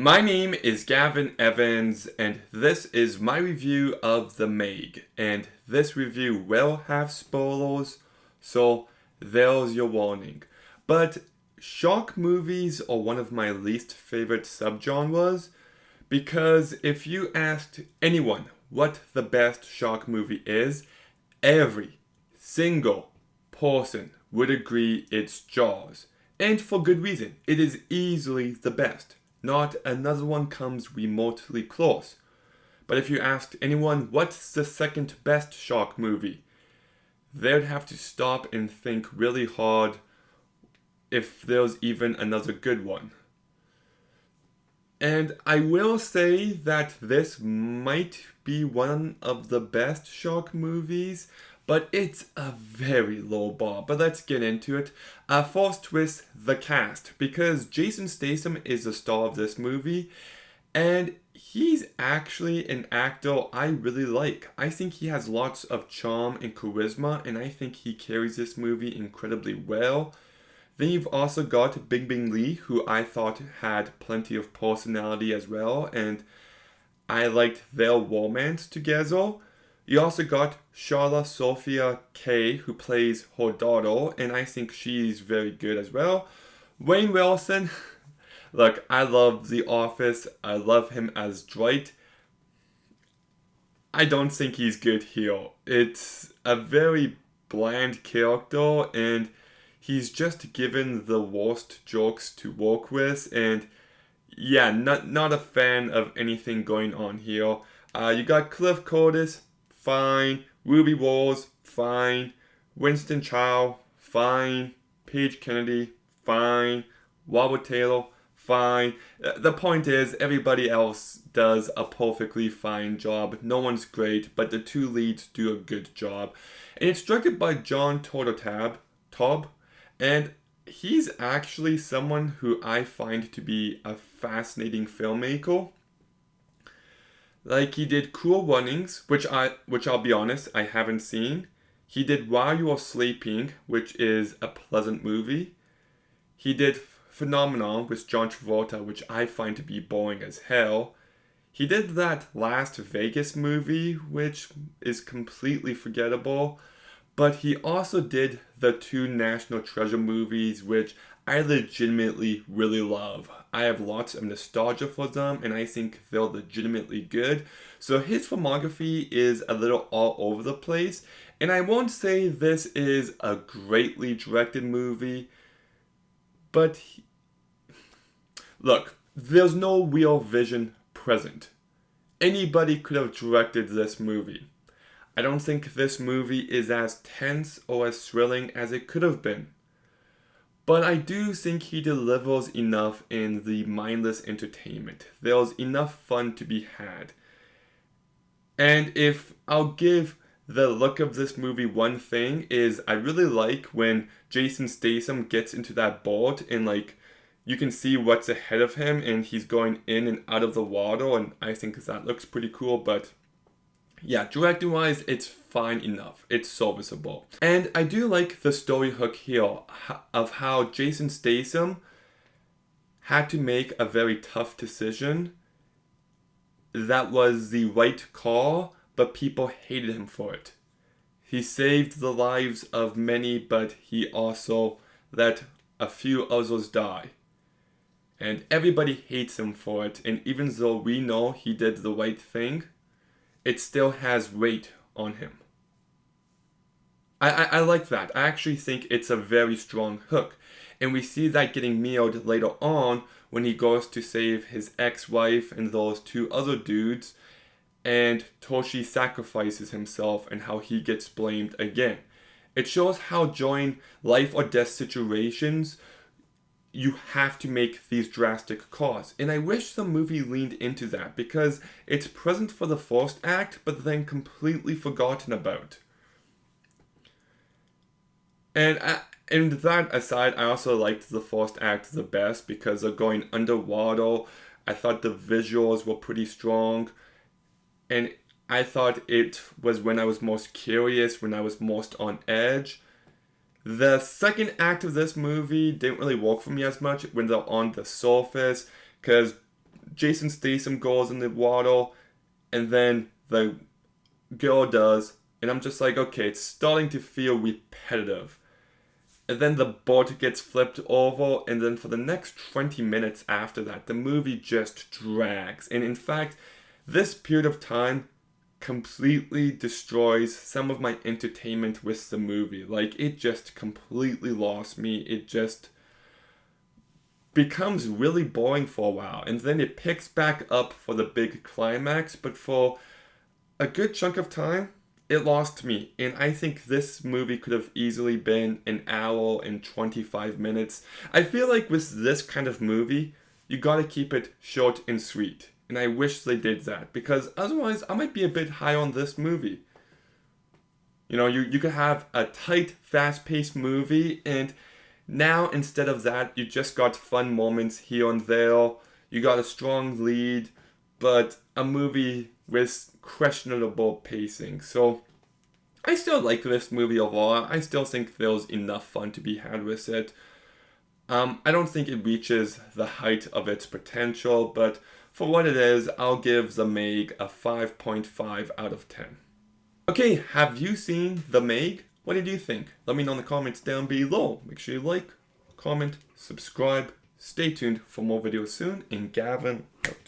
My name is Gavin Evans, and this is my review of The Meg. And this review will have spoilers, so there's your warning. But shark movies are one of my least favorite subgenres because if you asked anyone what the best shark movie is, every single person would agree it's Jaws. And for good reason. It is easily the best. Not another one comes remotely close. But if you asked anyone what's the second best shark movie, they'd have to stop and think really hard if there's even another good one. And I will say that this might be one of the best shark movies, but it's a very low bar. But let's get into it. First with the cast, because Jason Statham is the star of this movie, and he's actually an actor I really like. I think he has lots of charm and charisma, and I think he carries this movie incredibly well. Then you've also got Bingbing Lee, who I thought had plenty of personality as well, and I liked their romance together. You also got Charla Sophia Kay, who plays her daughter, and I think she's very good as well. Wayne Wilson, look, I love The Office. I love him as Dwight. I don't think he's good here. It's a very bland character, and he's just given the worst jokes to work with, and yeah, not a fan of anything going on here. You got Cliff Curtis, fine. Ruby Rose, fine. Winston Chow, fine. Paige Kennedy, fine. Robert Taylor, fine. The point is, everybody else does a perfectly fine job. No one's great, but the two leads do a good job. And it's directed by John Todd, and he's actually someone who I find to be a fascinating filmmaker. Like he did Cool Runnings, which I'll be honest, I haven't seen. He did While You Are Sleeping, which is a pleasant movie. He did Phenomenon with John Travolta, which I find to be boring as hell. He did that Las Vegas movie, which is completely forgettable. But he also did the two National Treasure movies, which I legitimately really love. I have lots of nostalgia for them, and I think they're legitimately good. So his filmography is a little all over the place, and I won't say this is a greatly directed movie, but look, there's no real vision present. Anybody could have directed this movie. I don't think this movie is as tense or as thrilling as it could have been. But I do think he delivers enough in the mindless entertainment. There's enough fun to be had. And if I'll give the look of this movie one thing is I really like when Jason Statham gets into that boat and like you can see what's ahead of him and he's going in and out of the water, and I think that looks pretty cool. But yeah, directing wise, it's fine enough. It's serviceable. And I do like the story hook here of how Jason Statham had to make a very tough decision that was the right call, but people hated him for it. He saved the lives of many, but he also let a few others die. And everybody hates him for it, and even though we know he did the right thing, it still has weight on him. I like that. I actually think it's a very strong hook. And we see that getting mirrored later on when he goes to save his ex-wife and those two other dudes, and Toshi sacrifices himself and how he gets blamed again. It shows how during life or death situations, you have to make these drastic calls. And I wish the movie leaned into that because it's present for the first act, but then completely forgotten about. And that aside, I also liked the first act the best because they're going underwater. I thought the visuals were pretty strong. And I thought it was when I was most curious, when I was most on edge. The second act of this movie didn't really work for me as much when they're on the surface, because Jason Statham goes in the water, and then the girl does, and I'm just like, okay, it's starting to feel repetitive. And then the boat gets flipped over, and then for the next 20 minutes after that, the movie just drags. And in fact, this period of time completely destroys some of my entertainment with the movie. Like, it just completely lost me. It just becomes really boring for a while, and then it picks back up for the big climax, but for a good chunk of time, it lost me. And I think this movie could have easily been an hour and 25 minutes. I feel like with this kind of movie, you gotta keep it short and sweet. And I wish they did that, because otherwise I might be a bit high on this movie. You know, you could have a tight, fast-paced movie, and now instead of that, you just got fun moments here and there. You got a strong lead, but a movie with questionable pacing. So I still like this movie overall. I still think there's enough fun to be had with it. I don't think it reaches the height of its potential, but for what it is, I'll give The Meg a 5.5 out of 10. Okay, have you seen The Meg? What did you think? Let me know in the comments down below. Make sure you like, comment, subscribe. Stay tuned for more videos soon, and Gavin out.